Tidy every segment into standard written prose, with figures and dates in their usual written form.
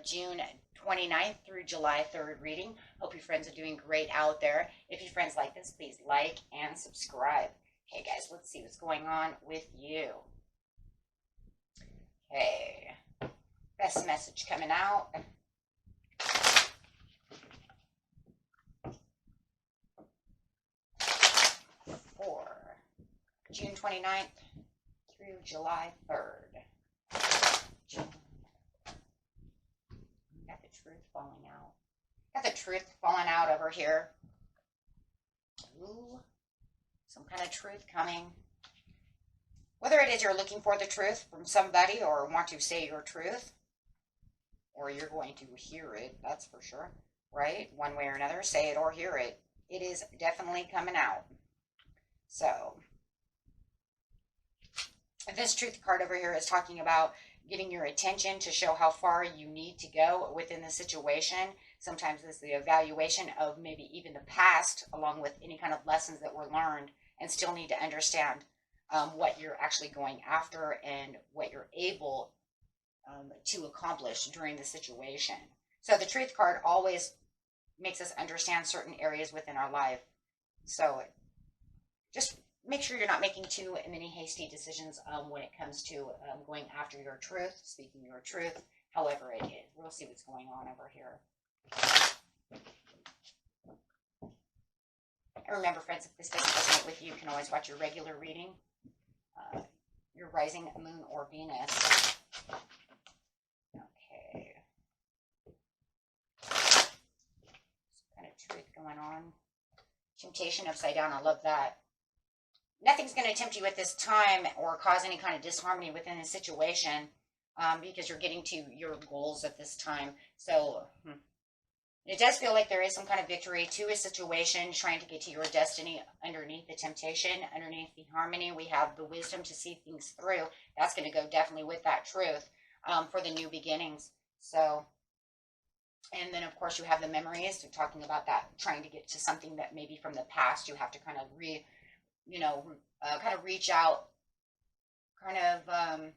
June 29th through July 3rd reading. Hope you friends are doing great out there. If you friends like this, please like and subscribe. Okay, guys, let's see what's going on with you. Okay, best message coming out. For June 29th through July 3rd. Truth falling out. Got the truth falling out over here. Ooh, some kind of truth coming. Whether it is you're looking for the truth from somebody or want to say your truth, or you're going to hear it, that's for sure, right? One way or another, say it or hear it. It is definitely coming out. So, this truth card over here is talking about giving your attention to show how far you need to go within the situation. Sometimes it's the evaluation of maybe even the past, along with any kind of lessons that were learned, and still need to understand what you're actually going after and what you're able to accomplish during the situation. So the truth card always makes us understand certain areas within our life. So just make sure you're not making too many hasty decisions when it comes to going after your truth, speaking your truth, however it is. We'll see what's going on over here. And remember, friends, if this doesn't resonate with you, you can always watch your regular reading, your rising moon or Venus. Okay. Some kind of truth going on. Temptation upside down. I love that. Nothing's going to tempt you at this time or cause any kind of disharmony within the situation because you're getting to your goals at this time. So it does feel like there is some kind of victory to a situation, trying to get to your destiny underneath the temptation, underneath the harmony. We have the wisdom to see things through. That's going to go definitely with that truth for the new beginnings. So, and then of course you have the memories, talking about that, trying to get to something that maybe from the past you have to kind of kind of reach out, kind of,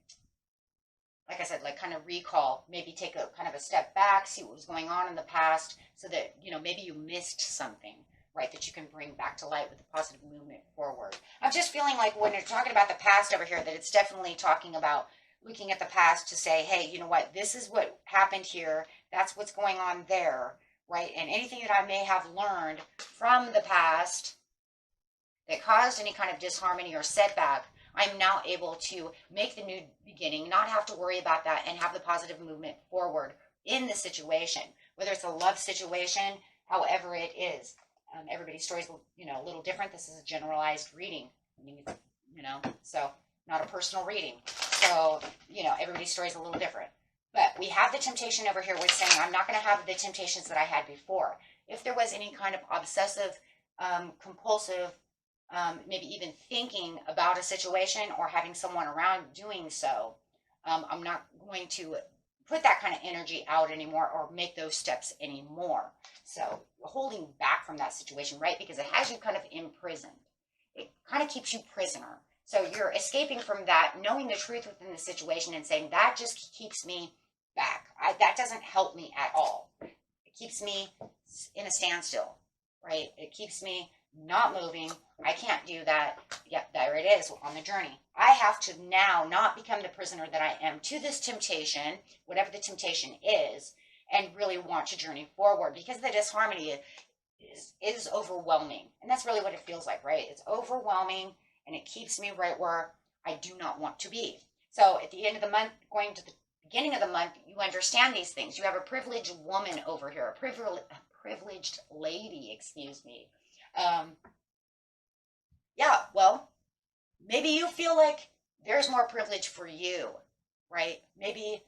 like I said, like kind of recall, maybe take a kind of a step back, see what was going on in the past, so that, maybe you missed something, right, that you can bring back to light with a positive movement forward. I'm just feeling like when you're talking about the past over here, that it's definitely talking about looking at the past to say, hey, you know what, this is what happened here, that's what's going on there, right, and anything that I may have learned from the past that caused any kind of disharmony or setback, I'm now able to make the new beginning, not have to worry about that, and have the positive movement forward in the situation, whether it's a love situation, however it is. Everybody's story is, a little different. This is a generalized reading. I mean, so not a personal reading. So, everybody's story is a little different. But we have the temptation over here with saying, I'm not going to have the temptations that I had before. If there was any kind of obsessive, compulsive, maybe even thinking about a situation or having someone around doing so, I'm not going to put that kind of energy out anymore or make those steps anymore. So holding back from that situation, right? Because it has you kind of imprisoned. It kind of keeps you prisoner. So you're escaping from that, knowing the truth within the situation and saying, that just keeps me back. That doesn't help me at all. It keeps me in a standstill, right? It keeps me not moving. I can't do that. Yep, there it is on the journey. I have to now not become the prisoner that I am to this temptation, whatever the temptation is, and really want to journey forward, because the disharmony is overwhelming. And that's really what it feels like, right? It's overwhelming, and it keeps me right where I do not want to be. So at the end of the month, going to the beginning of the month, you understand these things. You have a privileged woman over here, a privileged lady, excuse me. Yeah, well, maybe you feel like there's more privilege for you, right? Maybe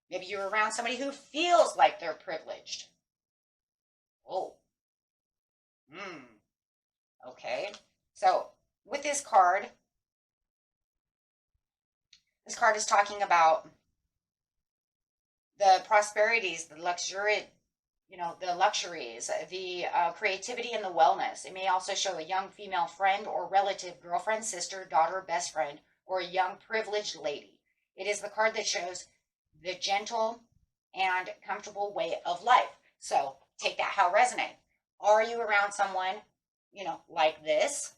you're around somebody who feels like they're privileged. Oh, Okay, so with this card is talking about the prosperities, the luxury, the luxuries, the creativity and the wellness. It may also show a young female friend or relative, girlfriend, sister, daughter, best friend, or a young privileged lady. It is the card that shows the gentle and comfortable way of life. So take that how resonate. Are you around someone, like this?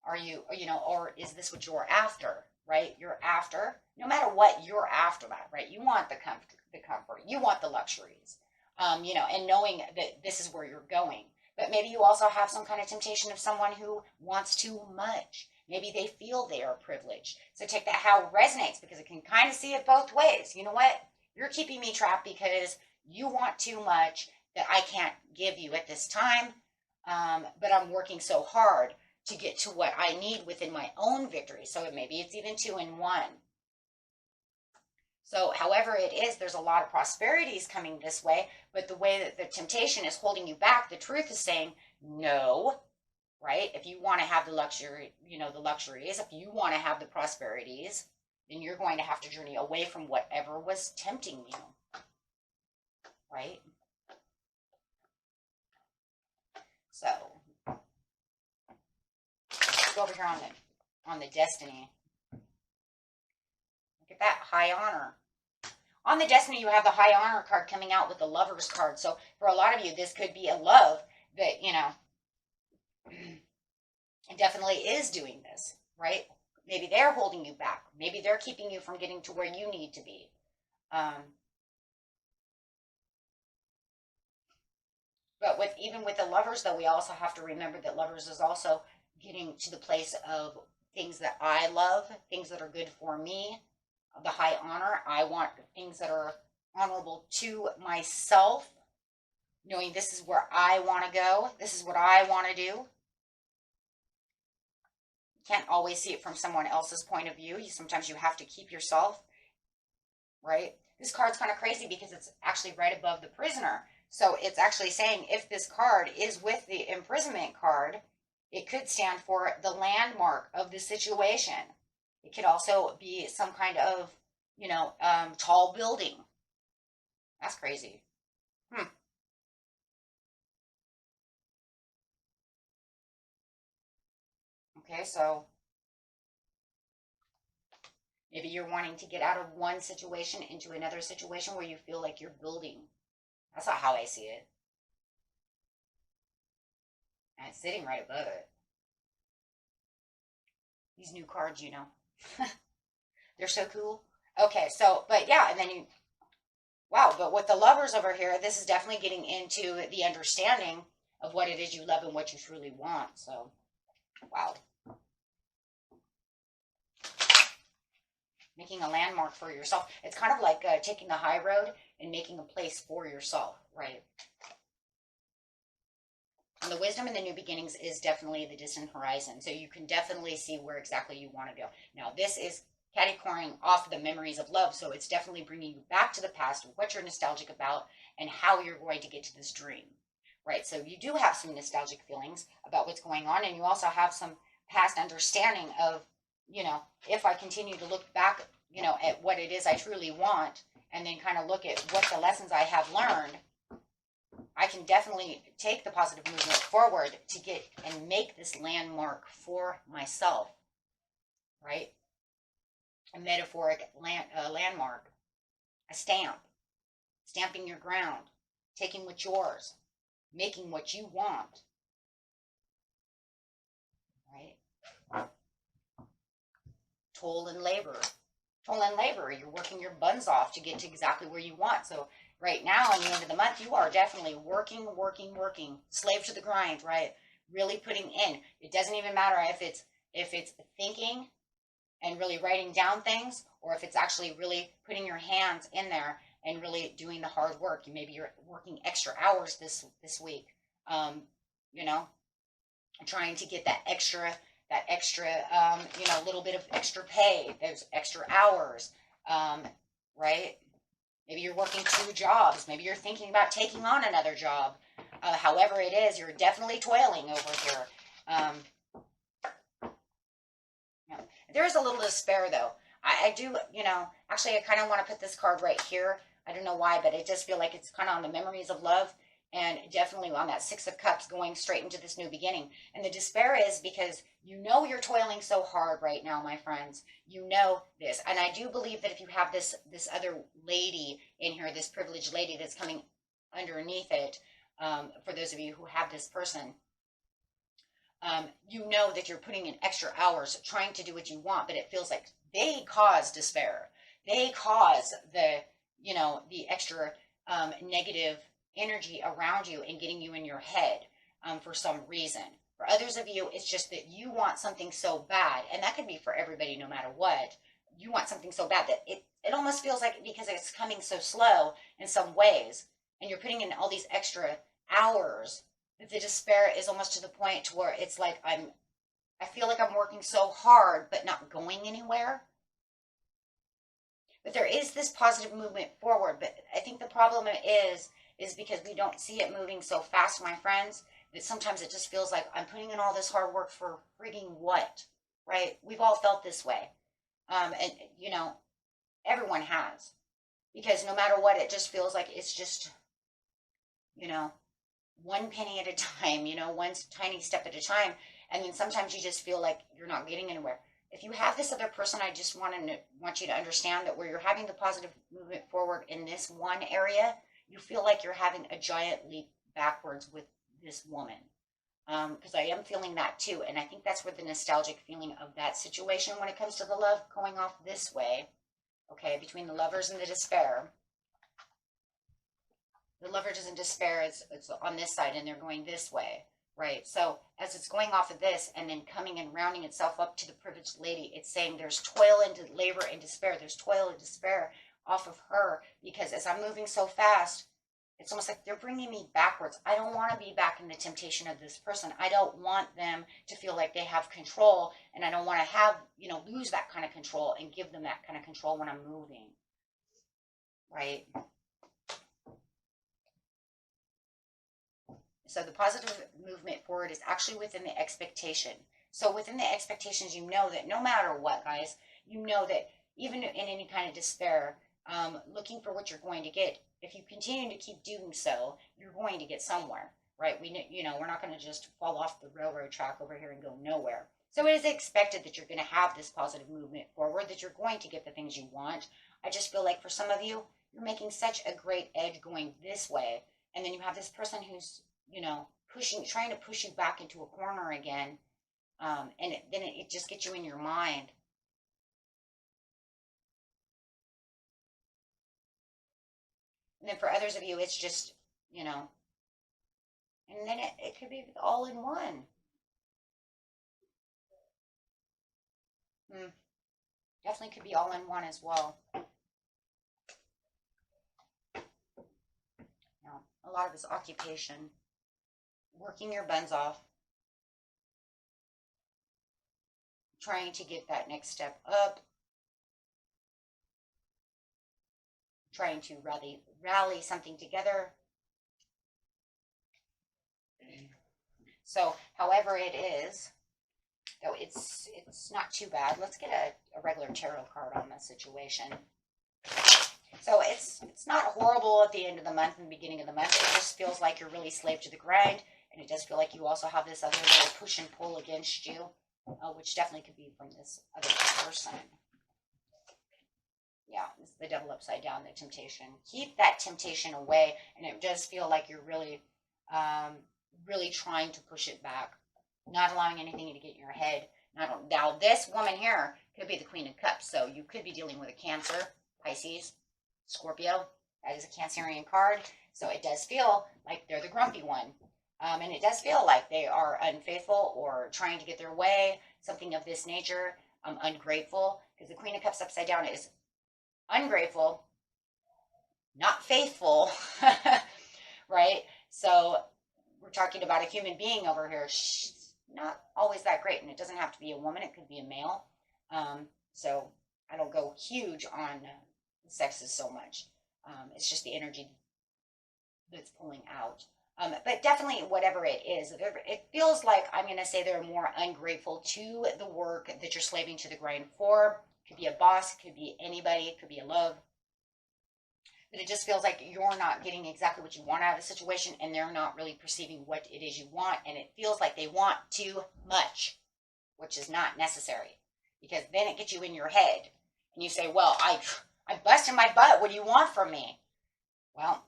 Are you, or is this what you're after, right? You're after, no matter what, you're after that, right? You want the comfort, you want the luxuries, and knowing that this is where you're going. But maybe you also have some kind of temptation of someone who wants too much. Maybe they feel they are privileged. So take that how it resonates, because it can kind of see it both ways. You know what? You're keeping me trapped because you want too much that I can't give you at this time. But I'm working so hard to get to what I need within my own victory. So maybe it's even 2 in 1. So however it is, there's a lot of prosperities coming this way, but the way that the temptation is holding you back, the truth is saying no, right? If you want to have the luxury, the luxuries, if you want to have the prosperities, then you're going to have to journey away from whatever was tempting you, right? So let's go over here on the destiny. Look at that, high honor. On the destiny, you have the high honor card coming out with the lovers card. So for a lot of you, this could be a love that, it definitely is doing this, right? Maybe they're holding you back. Maybe they're keeping you from getting to where you need to be. But even with the lovers, though, we also have to remember that lovers is also getting to the place of things that I love, things that are good for me, the high honor. I want things that are honorable to myself, knowing this is where I want to go. This is what I want to do. You can't always see it from someone else's point of view. Sometimes you have to keep yourself, right? This card's kind of crazy because it's actually right above the prisoner. So it's actually saying if this card is with the imprisonment card, it could stand for the landmark of the situation. It could also be some kind of, tall building. That's crazy. Okay, so maybe you're wanting to get out of one situation into another situation where you feel like you're building. That's not how I see it. And it's sitting right above it. These new cards, they're so cool. Okay, so, but yeah, and then wow, but with the lovers over here, this is definitely getting into the understanding of what it is you love and what you truly want. So, wow. Making a landmark for yourself. It's kind of like taking the high road and making a place for yourself, right? And the wisdom and the new beginnings is definitely the distant horizon. So you can definitely see where exactly you want to go. Now, this is catty-cornering off the memories of love. So it's definitely bringing you back to the past, what you're nostalgic about, and how you're going to get to this dream, right? So you do have some nostalgic feelings about what's going on. And you also have some past understanding of, if I continue to look back, at what it is I truly want, and then kind of look at what the lessons I have learned, I can definitely take the positive movement forward to get and make this landmark for myself, right? A metaphoric landmark, a stamp, stamping your ground, taking what's yours, making what you want, right? Toil and labor. You're working your buns off to get to exactly where you want. So right now, in the end of the month, you are definitely working, slave to the grind, right? Really putting in. It doesn't even matter if it's thinking and really writing down things, or if it's actually really putting your hands in there and really doing the hard work. Maybe you're working extra hours this week, trying to get that extra, little bit of extra pay, those extra hours, right? Maybe you're working 2 jobs. Maybe you're thinking about taking on another job. However it is, you're definitely toiling over here. There is a little despair, though. I do, actually, I kind of want to put this card right here. I don't know why, but I just feel like it's kind of on the memories of love, and definitely on that Six of Cups going straight into this new beginning. And the despair is because you're toiling so hard right now, my friends. You know this. And I do believe that if you have this other lady in here, this privileged lady that's coming underneath it, for those of you who have this person, you know that you're putting in extra hours trying to do what you want, but it feels like they cause despair. They cause the extra negative energy around you and getting you in your head for some reason. For others of you, it's just that you want something so bad, and that could be for everybody no matter what. You want something so bad that it almost feels like, because it's coming so slow in some ways, and you're putting in all these extra hours, that the despair is almost to the point to where it's like I feel like I'm working so hard but not going anywhere. But there is this positive movement forward. But I think the problem is because we don't see it moving so fast, my friends, that sometimes it just feels like I'm putting in all this hard work for frigging what, right? We've all felt this way. And, everyone has. Because no matter what, it just feels like it's just, one penny at a time, one tiny step at a time. And then sometimes you just feel like you're not getting anywhere. If you have this other person, I just want you to understand that where you're having the positive movement forward in this one area, you feel like you're having a giant leap backwards with this woman. Because I am feeling that too. And I think that's where the nostalgic feeling of that situation when it comes to the love going off this way, okay, between the lovers and the despair. The lovers and despair, it's on this side and they're going this way, right? So as it's going off of this and then coming and rounding itself up to the privileged lady, it's saying there's toil and labor and despair. There's toil and despair off of her, because as I'm moving so fast, it's almost like they're bringing me backwards. I don't want to be back in the temptation of this person. I don't want them to feel like they have control, and I don't want to have, lose that kind of control and give them that kind of control when I'm moving, right? So the positive movement forward is actually within the expectation. So within the expectations, you know that no matter what, guys, you know that even in any kind of despair, looking for what you're going to get, if you continue to keep doing so, you're going to get somewhere, right? We're not going to just fall off the railroad track over here and go nowhere. So it is expected that you're going to have this positive movement forward, that you're going to get the things you want. I just feel like for some of you, you're making such a great edge going this way, and then you have this person who's trying to push you back into a corner again, and then it just gets you in your mind. And then for others of you, it's just, and then it could be all in one. Definitely could be all in one as well. Now, a lot of it's occupation. Working your buns off, trying to get that next step up, trying to rally something together. So, however it is, though it's not too bad. Let's get a regular tarot card on the situation. So it's not horrible at the end of the month and the beginning of the month. It just feels like you're really slave to the grind. And it does feel like you also have this other little push and pull against you, which definitely could be from this other person. Yeah, it's the devil upside down, the temptation. Keep that temptation away. And it does feel like you're really, really trying to push it back, not allowing anything to get in your head. Now, this woman here could be the Queen of Cups. So you could be dealing with a Cancer, Pisces, Scorpio. That is a Cancerian card. So it does feel like they're the grumpy one. And it does feel like they are unfaithful or trying to get their way, something of this nature, ungrateful, because the Queen of Cups upside down is ungrateful, not faithful, right? So we're talking about a human being over here. She's not always that great, and it doesn't have to be a woman. It could be a male. So I don't go huge on sexes so much. It's just the energy that's pulling out. But definitely whatever it is, it feels like, I'm going to say they're more ungrateful to the work that you're slaving to the grind for. It could be a boss, it could be anybody, it could be a love. But it just feels like you're not getting exactly what you want out of the situation, and they're not really perceiving what it is you want, and it feels like they want too much, which is not necessary, because then it gets you in your head, and you say, well, I busted my butt, what do you want from me? Well,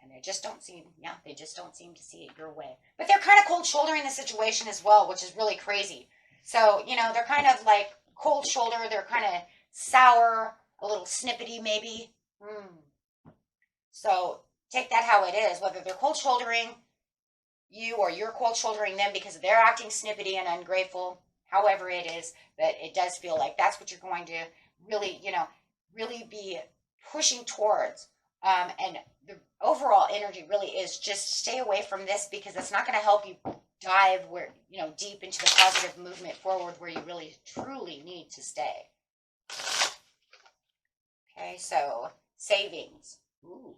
and they just don't seem, yeah, they just don't seem to see it your way. But they're kind of cold shouldering the situation as well, which is really crazy. So, you know, they're kind of like cold shoulder, they're kind of sour, a little snippety maybe. So take that how it is, whether they're cold shouldering you or you're cold shouldering them because they're acting snippety and ungrateful, however it is, that it does feel like that's what you're going to really, you know, really be pushing towards. And the overall energy really is just stay away from this, because it's not going to help you dive where, you know, deep into the positive movement forward where you really truly need to stay. Okay, so savings. Ooh.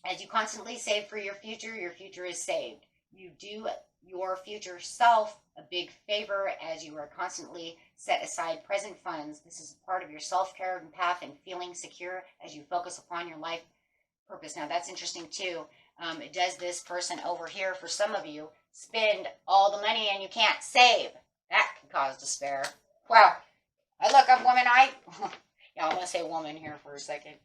As you constantly save for your future is saved. You do your future self a big favor as you are constantly set aside present funds. This is a part of your self-care and path and feeling secure as you focus upon your life purpose. Now that's interesting too. Does this person over here, for some of you, spend all the money and you can't save? That can cause despair. Wow. Look, I'm woman. Yeah, I'm going to say woman here for a second.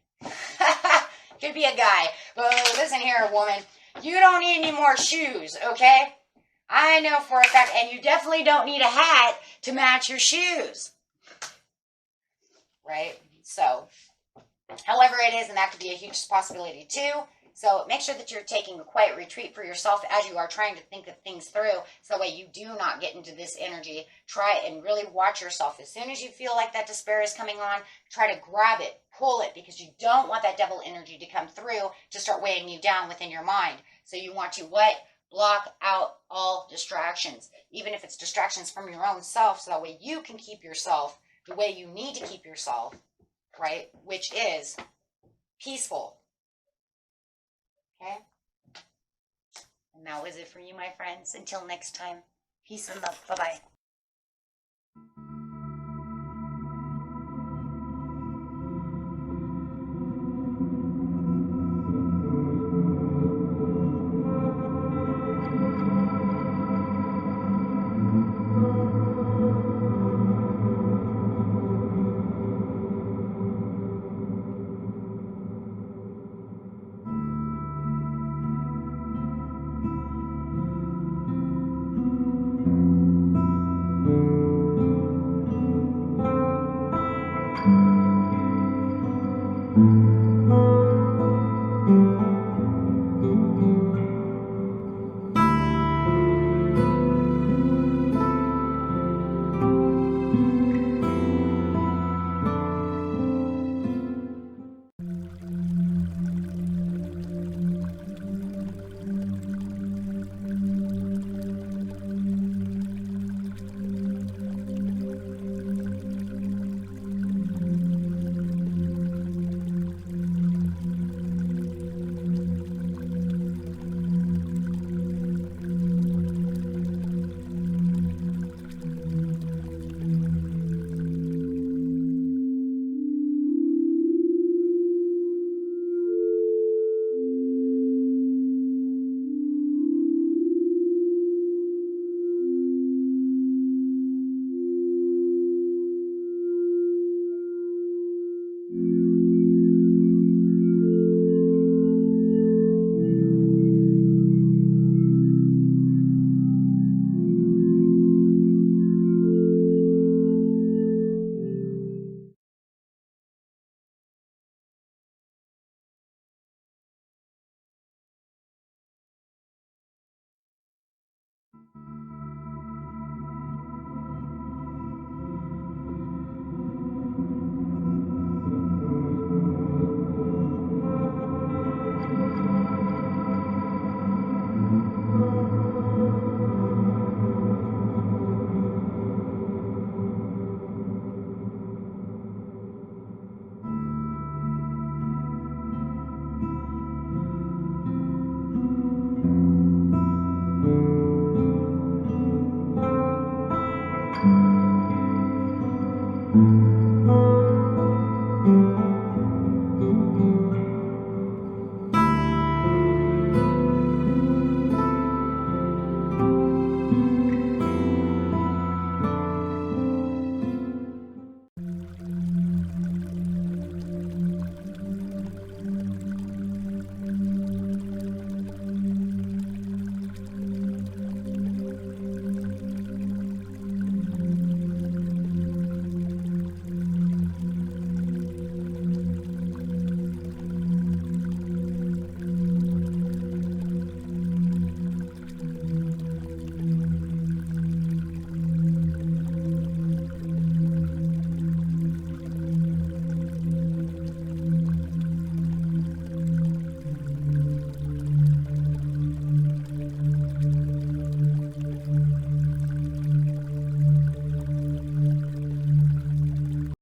Could be a guy. But listen here, woman. You don't need any more shoes, okay? I know for a fact, and you definitely don't need a hat to match your shoes. Right? So, however it is, and that could be a huge possibility too. So make sure that you're taking a quiet retreat for yourself as you are trying to think of things through, so that way you do not get into this energy. Try and really watch yourself. As soon as you feel like that despair is coming on, try to grab it, pull it, because you don't want that devil energy to come through to start weighing you down within your mind. So you want to what? Block out all distractions, even if it's distractions from your own self, so that way you can keep yourself the way you need to keep yourself, right? Which is peaceful. Okay? And that was it for you, my friends. Until next time, peace and love. Bye-bye.